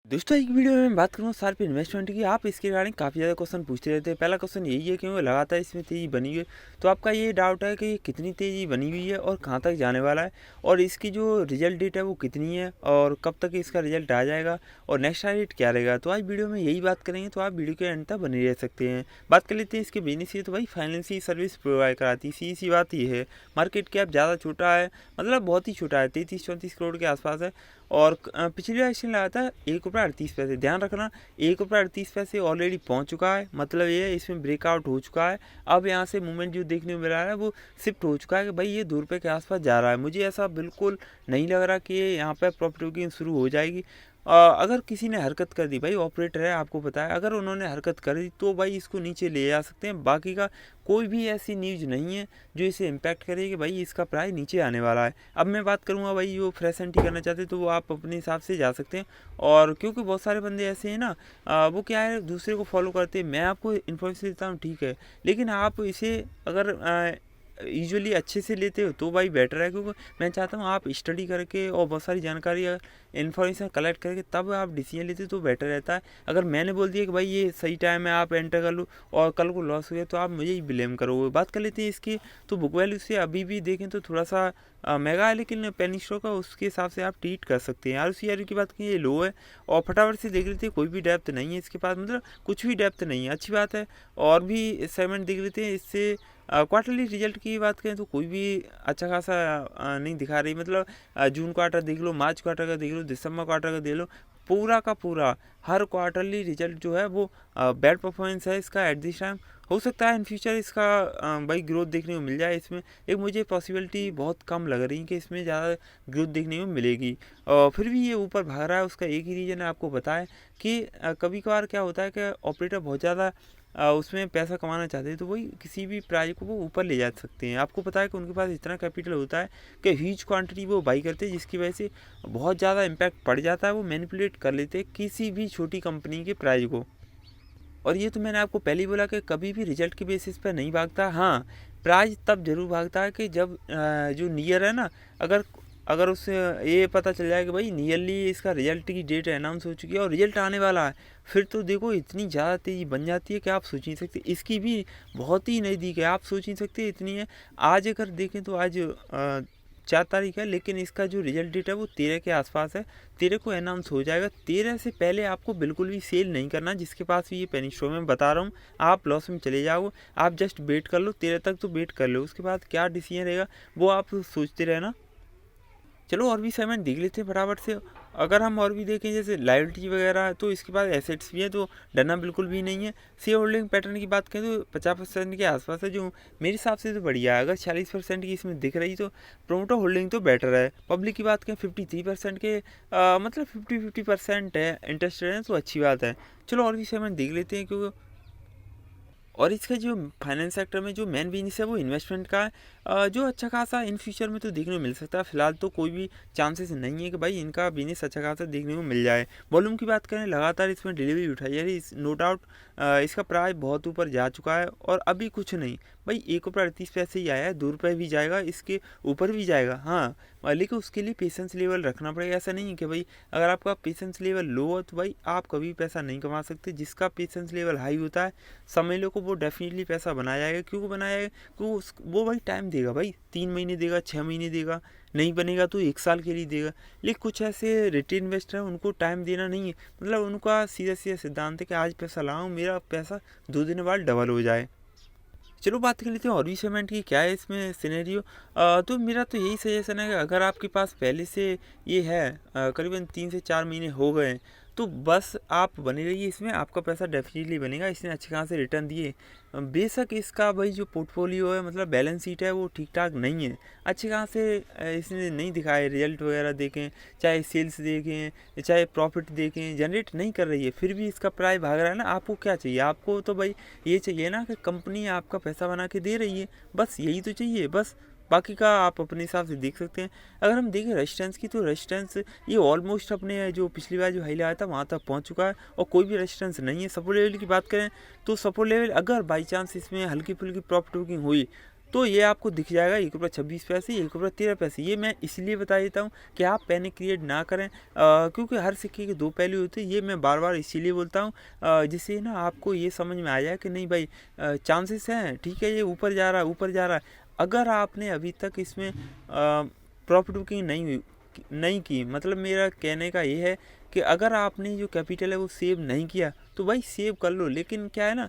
दोस्तों एक वीडियो में मैं बात करूँ शार्प इन्वेस्टमेंट की। आप इसके रिगार्डिंग काफ़ी ज़्यादा क्वेश्चन पूछते रहते हैं। पहला क्वेश्चन यही है कि वो लगातार इसमें तेज़ी बनी हुई है, तो आपका ये डाउट है कि ये कितनी तेज़ी बनी हुई है और कहाँ तक जाने वाला है, और इसकी जो रिजल्ट डेट है वो कितनी है और कब तक इसका रिजल्ट आ जाएगा और नेक्स्ट टारगेट क्या रहेगा। तो आज वीडियो में यही बात करेंगे, तो आप वीडियो के एंड तक बने रह सकते हैं। बात कर लेते हैं इसके बिजनेस की। तो भाई फाइनेंशियल सर्विस प्रोवाइड कराती है, सीधी सी बात ये है। मार्केट कैप ज़्यादा छोटा है, मतलब बहुत ही छोटा है, 33-34 करोड़ के आसपास है। और पिछली बार इसने लगाया था ₹1.38। ध्यान रखना, ₹1.38 ऑलरेडी पहुंच चुका है, मतलब ये है इसमें ब्रेकआउट हो चुका है। अब यहाँ से मूवमेंट जो देखने को मिल रहा है वो शिफ्ट हो चुका है कि भाई ये ₹2 के आसपास जा रहा है। मुझे ऐसा बिल्कुल नहीं लग रहा कि ये यहाँ पर प्रॉफिट बुकिंग शुरू हो जाएगी। अगर किसी ने हरकत कर दी, भाई ऑपरेटर है आपको पता है, अगर उन्होंने हरकत कर दी तो भाई इसको नीचे ले जा सकते हैं। बाकी का कोई भी ऐसी न्यूज़ नहीं है जो इसे इम्पैक्ट करे कि भाई इसका प्राइस नीचे आने वाला है। अब मैं बात करूँगा भाई जो फ्रेश एंट्री करना चाहते हैं तो वो आप अपने हिसाब से जा सकते हैं। और क्योंकि बहुत सारे बंदे ऐसे हैं ना, वो क्या है दूसरे को फॉलो करते हैं। मैं आपको इन्फॉर्मेशन देता हूँ ठीक है, लेकिन आप इसे अगर यूजुअली अच्छे से लेते हो तो भाई बेटर है। क्योंकि मैं चाहता हूँ आप स्टडी करके और बहुत सारी जानकारी इन्फॉर्मेशन कलेक्ट करके तब आप डिसीजन लेते तो बेटर रहता है। अगर मैंने बोल दिया कि भाई ये सही टाइम है आप एंटर कर लो और कल को लॉस हो गया तो आप मुझे ही ब्लेम करोगे। बात कर लेते हैं इसकी। तो बुक वैल्यू से अभी भी देखें तो थोड़ा सा महंगा है, लेकिन पेनी स्टॉक का उसके हिसाब से आप ट्रीट कर सकते हैं। ROC की बात करें ये लो है, और फटाफट से देख लेते हैं कोई भी डेप्थ नहीं है इसके पास, मतलब कुछ भी डेप्थ नहीं है, अच्छी बात है। और भी सेगमेंट देख लेते हैं इससे। क्वार्टरली रिजल्ट की बात करें तो कोई भी अच्छा खासा नहीं दिखा रही, मतलब जून क्वार्टर देख लो, मार्च क्वार्टर का देख लो, दिसंबर क्वार्टर का देख लो, पूरा का पूरा हर क्वार्टरली रिजल्ट जो है वो बैड परफॉर्मेंस है इसका एट दिस टाइम। हो सकता है इन फ्यूचर इसका भाई ग्रोथ देखने को मिल जाए इसमें। एक मुझे पॉसिबिलिटी बहुत कम लग रही है कि इसमें ज़्यादा ग्रोथ देखने को मिलेगी। और फिर भी ये ऊपर भाग रहा है, उसका एक ही रीज़न है आपको पता है कि कभी कभार क्या होता है कि ऑपरेटर बहुत ज़्यादा उसमें पैसा कमाना चाहते हैं तो वही किसी भी प्राइस को वो ऊपर ले जा सकते हैं। आपको पता है कि उनके पास इतना कैपिटल होता है कि ह्यूज क्वांटिटी वो बाई करते हैं, जिसकी वजह से बहुत ज़्यादा इम्पैक्ट पड़ जाता है। वो मैनिपुलेट कर लेते हैं किसी भी छोटी कंपनी के प्राइस को। और ये तो मैंने आपको पहले ही बोला कि कभी भी रिजल्ट के बेसिस पर नहीं भागता। हाँ, प्राइस तब जरूर भागता है कि जब जो नियर है ना, अगर अगर उससे ये पता चल जाए कि भाई नियरली इसका रिजल्ट की डेट अनाउंस हो चुकी है और रिजल्ट आने वाला है, फिर तो देखो इतनी ज़्यादा तेज़ी बन जाती है कि आप सोच नहीं सकते। इसकी भी बहुत ही नज़दीक है, आप सोच नहीं सकते इतनी है। आज अगर देखें तो आज 4 तारीख है, लेकिन इसका जो रिजल्ट डेट है वो 13 के आसपास है। 13 को अनाउंस हो जाएगा। 13 से पहले आपको बिल्कुल भी सेल नहीं करना। जिसके पास भी ये पेनी स्टॉक में बता रहा हूँ, आप लॉस में चले जाओ। आप जस्ट वेट कर लो, 13 तक तो वेट कर लो, उसके बाद क्या डिसीजन रहेगा वो आप सोचते रहना। चलो और भी सेगमेंट देख लेते हैं फटाफट से। अगर हम और भी देखें जैसे लायबिलिटी वगैरह, तो इसके पास एसेट्स भी है, तो डरना बिल्कुल भी नहीं है। शेयर होल्डिंग पैटर्न की बात करें तो 50% के आसपास है, जो मेरे हिसाब से तो बढ़िया है। अगर 40% की इसमें दिख रही तो प्रोमोटर होल्डिंग तो बेटर है। पब्लिक की बात करें 53% के मतलब 50-50% है इंटरेस्ट रेट, तो अच्छी बात है। चलो और भी सेगमेंट देख लेते हैं। क्योंकि और इसका जो फाइनेंस सेक्टर में जो मेन बिजनेस है वो इन्वेस्टमेंट का है, जो अच्छा खासा इन फ्यूचर में तो देखने को मिल सकता है। फिलहाल तो कोई भी चांसेस नहीं है कि भाई इनका बिजनेस अच्छा खासा देखने को मिल जाए। वॉल्यूम की बात करें लगातार इसमें डिलीवरी उठाई जा रही है, नो डाउट इसका प्राइस बहुत ऊपर जा चुका है और अभी कुछ नहीं, भाई ₹1.38 ही आया है, ₹2 भी जाएगा, इसके ऊपर भी जाएगा। हाँ, लेकिन उसके लिए पेशेंस लेवल रखना पड़ेगा। ऐसा नहीं है कि भाई अगर आपका पेशेंस लेवल लो हो तो भाई आप कभी पैसा नहीं कमा सकते। जिसका पेशेंस लेवल हाई होता है, समझ लो को वो डेफिनेटली पैसा बनाया जाएगा। क्यों बनाया जाएगा? क्योंकि वो भाई टाइम देगा, भाई 3 महीने देगा, 6 महीने देगा, नहीं बनेगा तो 1 साल के लिए देगा। लेकिन कुछ ऐसे रिटेल इन्वेस्टर हैं, उनको टाइम देना नहीं है, मतलब उनका सीधा सीधा सिद्धांत है कि आज पैसा लाऊं, मेरा पैसा 2 दिन बाद डबल हो जाए। चलो बात कर लेते हैं और भी सेगमेंट की क्या है इसमें सिनेरियो। तो मेरा तो यही सजेशन है कि अगर आपके पास पहले से ये है करीबन 3 से 4 महीने हो गए, तो बस आप बने रहिए इसमें, आपका पैसा डेफिनेटली बनेगा। इसने अच्छे खासे रिटर्न दिए। बेशक इसका भाई जो पोर्टफोलियो है, मतलब बैलेंस शीट है, वो ठीक ठाक नहीं है, अच्छे खासे इसने नहीं दिखाए रिजल्ट वगैरह देखें, चाहे सेल्स देखें, चाहे प्रॉफिट देखें, जनरेट नहीं कर रही है, फिर भी इसका प्राइस भाग रहा है ना। आपको क्या चाहिए? आपको तो भाई ये चाहिए ना कि कंपनी आपका पैसा बना के दे रही है, बस यही तो चाहिए बस। बाकी का आप अपने हिसाब से देख सकते हैं। अगर हम देखें रेजिस्टेंस की, तो रेजिस्टेंस ये ऑलमोस्ट अपने जो पिछली बार जो हाई लगाया था वहाँ तक पहुँच चुका है और कोई भी रेजिस्टेंस नहीं है। सपोर्ट लेवल की बात करें तो सपोर्ट लेवल अगर बाई चांस इसमें हल्की फुल्की प्रॉफिट बुकिंग हुई तो ये आपको दिख जाएगा ₹1.26, ₹1.13। ये मैं इसलिए बता देता हूँ कि आप पैनिक क्रिएट ना करें, क्योंकि हर सिक्के के दो पहलू होते हैं। ये मैं बार बार इसीलिए बोलता हूँ, जिससे ना आपको ये समझ में आ जाए कि नहीं भाई, चांसेस हैं, ठीक है, ये ऊपर जा रहा है, ऊपर जा रहा है। अगर आपने अभी तक इसमें प्रॉफिट बुकिंग नहीं की, मतलब मेरा कहने का ये है कि अगर आपने जो कैपिटल है वो सेव नहीं किया तो भाई सेव कर लो, लेकिन क्या है ना,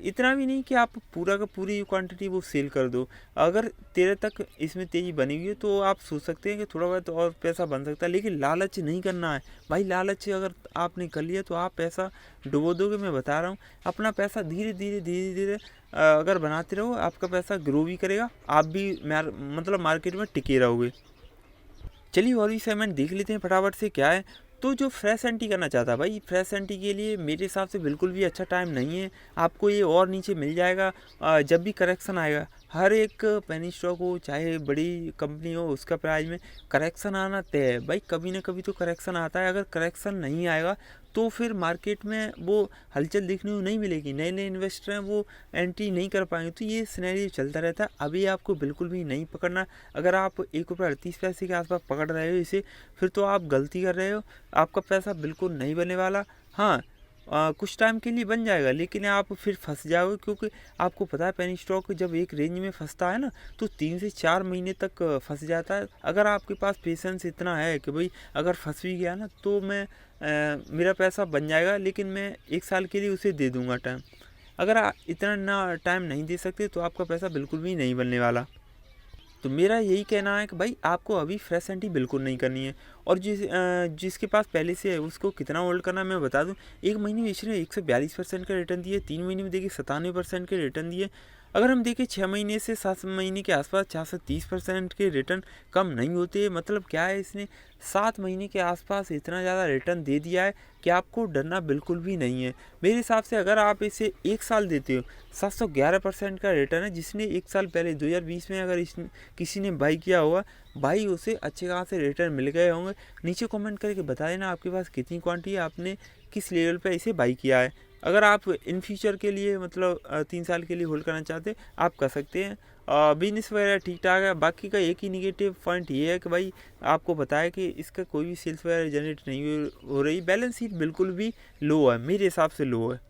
इतना भी नहीं कि आप पूरा का पूरी क्वांटिटी वो सेल कर दो। अगर 13 तक इसमें तेज़ी बनी हुई है तो आप सोच सकते हैं कि थोड़ा बहुत और पैसा बन सकता है, लेकिन लालच नहीं करना है भाई। लालच अगर आपने कर लिया तो आप पैसा डुबो दोगे। मैं बता रहा हूँ, अपना पैसा धीरे धीरे अगर बनाते रहो, आपका पैसा ग्रो भी करेगा, आप भी मतलब मार्केट में टिके रहोगे। चलिए और भी सेगमेंट देख लेते हैं फटाफट से क्या है। तो जो फ्रेश एंट्री करना चाहता है भाई, फ्रेश एंट्री के लिए मेरे हिसाब से बिल्कुल भी अच्छा टाइम नहीं है। आपको ये और नीचे मिल जाएगा जब भी करेक्शन आएगा। हर एक पेनी स्टॉक हो चाहे बड़ी कंपनी हो, उसका प्राइस में करेक्शन आना तय है भाई। कभी ना कभी तो करेक्शन आता है। अगर करेक्शन नहीं आएगा तो फिर मार्केट में वो हलचल देखने को नहीं मिलेगी, नए नए इन्वेस्टर हैं वो एंट्री नहीं कर पाएंगे। तो ये सिनेरियो चलता रहता है। अभी आपको बिल्कुल भी नहीं पकड़ना। अगर आप ₹1.38 के आसपास पकड़ रहे हो इसे, फिर तो आप गलती कर रहे हो। आपका पैसा बिल्कुल नहीं बनने वाला। हाँ, कुछ टाइम के लिए बन जाएगा, लेकिन आप फिर फंस जाओगे, क्योंकि आपको पता है पेनी स्टॉक जब एक रेंज में फंसता है ना तो 3 से 4 महीने तक फंस जाता है। अगर आपके पास पेशेंस इतना है कि भाई अगर फंस भी गया ना तो मेरा पैसा बन जाएगा, लेकिन मैं 1 साल के लिए उसे दे दूंगा टाइम। अगर इतना ना टाइम नहीं दे सकते तो आपका पैसा बिल्कुल भी नहीं बनने वाला। तो मेरा यही कहना है कि भाई आपको अभी फ्रेश एंट्री बिल्कुल नहीं करनी है। और जिसके पास पहले से है उसको कितना होल्ड करना है मैं बता दूं। 1 महीने में इसने 142% का रिटर्न दिए, 3 महीने में देखिए 97% के रिटर्न दिए। अगर हम देखें 6 महीने से 7 महीने के आसपास 430% के रिटर्न कम नहीं होते। मतलब क्या है, इसने 7 महीने के आसपास इतना ज़्यादा रिटर्न दे दिया है कि आपको डरना बिल्कुल भी नहीं है। मेरे हिसाब से अगर आप इसे 1 साल देते हो, 711% का रिटर्न है। जिसने 1 साल पहले 2020 में अगर किसी ने बाई किया होगा, भाई उसे अच्छे खासे रिटर्न मिल गए होंगे। नीचे कमेंट करके बता देना आपके पास कितनी क्वांटिटी है, आपने किस लेवल पे इसे बाई किया है। अगर आप इन फ्यूचर के लिए मतलब 3 साल के लिए होल्ड करना चाहते हैं, आप कर सकते हैं। बिजनेस वगैरह ठीक ठाक है। बाकी का एक ही निगेटिव पॉइंट ये है कि भाई आपको बताया कि इसका कोई भी सेल्स वगैरह जनरेट नहीं हो रही। बैलेंस शीट बिल्कुल भी लो है, मेरे हिसाब से लो है।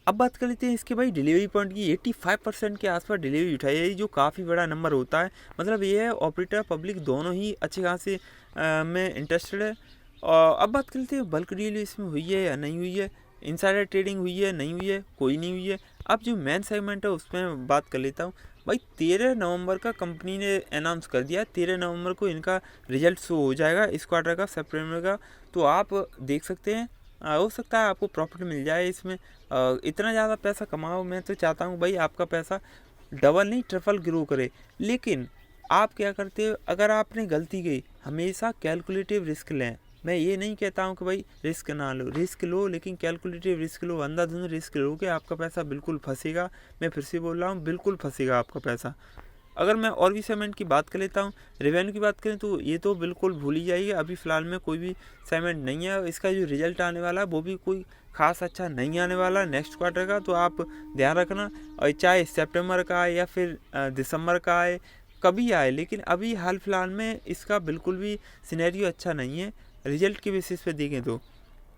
अब बात कर लेते हैं इसके भाई डिलीवरी पॉइंट की। 85% के आसपास डिलीवरी उठाई है, जो काफ़ी बड़ा नंबर होता है। मतलब ये है ऑपरेटर पब्लिक दोनों ही अच्छे खासे में इंटरेस्टेड है। और अब बात कर लेते हैं बल्क डील इसमें हुई है या नहीं हुई है, इनसाइडर ट्रेडिंग हुई है नहीं हुई है, कोई नहीं हुई है। अब जो मेन सेगमेंट है उसमें बात कर लेता हूँ। भाई 13 नवंबर का कंपनी ने अनाउंस कर दिया, 13 नवंबर को इनका रिजल्ट शो हो जाएगा इस क्वार्टर का, सितंबर का। तो आप देख सकते हैं, हो सकता है आपको प्रॉफिट मिल जाए इसमें। इतना ज़्यादा पैसा कमाओ। मैं तो चाहता हूँ भाई आपका पैसा डबल नहीं ट्रिपल ग्रो करे। लेकिन आप क्या करते हो, अगर आपने गलती की, हमेशा कैलकुलेटिव रिस्क लें। मैं ये नहीं कहता हूँ कि भाई रिस्क ना लो, रिस्क लो, लेकिन कैलकुलेटिव रिस्क लो। अंधाधुंध रिस्क लोगे आपका पैसा बिल्कुल फंसेगा। मैं फिर से बोल रहा हूँ, बिल्कुल फंसेगा आपका पैसा। अगर मैं और भी सेगमेंट की बात कर लेता हूँ, रेवेन्यू की बात करें तो ये तो बिल्कुल भूल ही जाइए। अभी फ़िलहाल में कोई भी सेगमेंट नहीं है। इसका जो रिजल्ट आने वाला है वो भी कोई खास अच्छा नहीं आने वाला नेक्स्ट क्वार्टर का। तो आप ध्यान रखना, और चाहे सितंबर का आए या फिर दिसंबर का आए, कभी आए, लेकिन अभी हाल फिलहाल में इसका बिल्कुल भी सिनेरियो अच्छा नहीं है रिजल्ट के बेसिस पे देखें तो।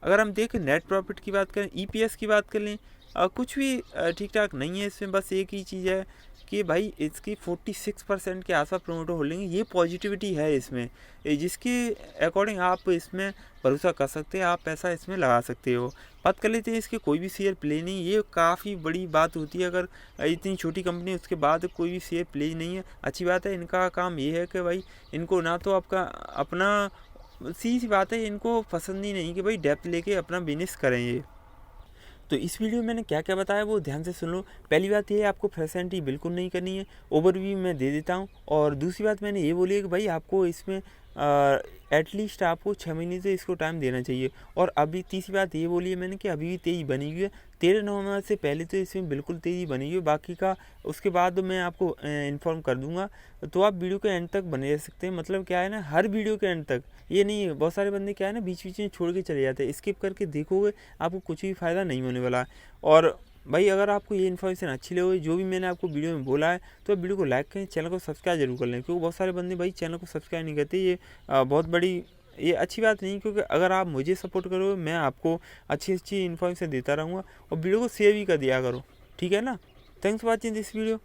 अगर हम देखें नेट प्रॉफिट की बात करें, ईपीएस की बात कर लें, कुछ भी ठीक ठाक नहीं है इसमें। बस एक ही चीज़ है कि भाई इसकी 46% के आसपास प्रोमोटर होल्डिंग है, ये पॉजिटिविटी है इसमें, जिसके अकॉर्डिंग आप इसमें भरोसा कर सकते हैं, आप पैसा इसमें लगा सकते हो। बात कर लेते हैं इसके कोई भी शेयर प्ले नहीं, ये काफ़ी बड़ी बात होती है। अगर इतनी छोटी कंपनी उसके बाद कोई भी शेयर प्ले नहीं है, अच्छी बात है। इनका काम ये है कि भाई इनको ना तो आपका अपना, सीधी बात है, इनको पसंद ही नहीं कि भाई डेप्थ लेके अपना बिजनेस करें ये। तो इस वीडियो में मैंने क्या क्या बताया वो ध्यान से सुन लो। पहली बात ये है, आपको फ्रेश एंट्री बिल्कुल नहीं करनी है, ओवरव्यू मैं दे देता हूँ। और दूसरी बात मैंने ये बोली है कि भाई आपको इसमें एटलीस्ट आपको 6 महीने से इसको टाइम देना चाहिए। और अभी तीसरी बात ये बोली है मैंने कि अभी भी तेज़ी बनी हुई है। 13 नवंबर से पहले तो इसमें बिल्कुल तेज़ी बनी हुई है, बाकी का उसके बाद मैं आपको इन्फॉर्म कर दूंगा। तो आप वीडियो के एंड तक बने रह सकते हैं। मतलब क्या है ना, हर वीडियो के एंड तक, ये नहीं है बहुत सारे बंदे क्या है ना बीच बीच में छोड़ के चले जाते हैं, स्किप करके देखोगे आपको कुछ भी फ़ायदा नहीं होने वाला है। और भाई अगर आपको ये इन्फॉर्मेशन अच्छी लगी, जो भी मैंने आपको वीडियो में बोला है, तो वीडियो को लाइक करें, चैनल को सब्सक्राइब जरूर कर लें, क्योंकि बहुत सारे बंदे भाई चैनल को सब्सक्राइब नहीं करते। ये बहुत बड़ी, ये अच्छी बात नहीं, क्योंकि अगर आप मुझे सपोर्ट करोगे, मैं आपको अच्छी अच्छी इन्फॉर्मेशन देता रहूँगा, और वीडियो को शेयर भी कर दिया करो, ठीक है ना। Thanks for watching this video.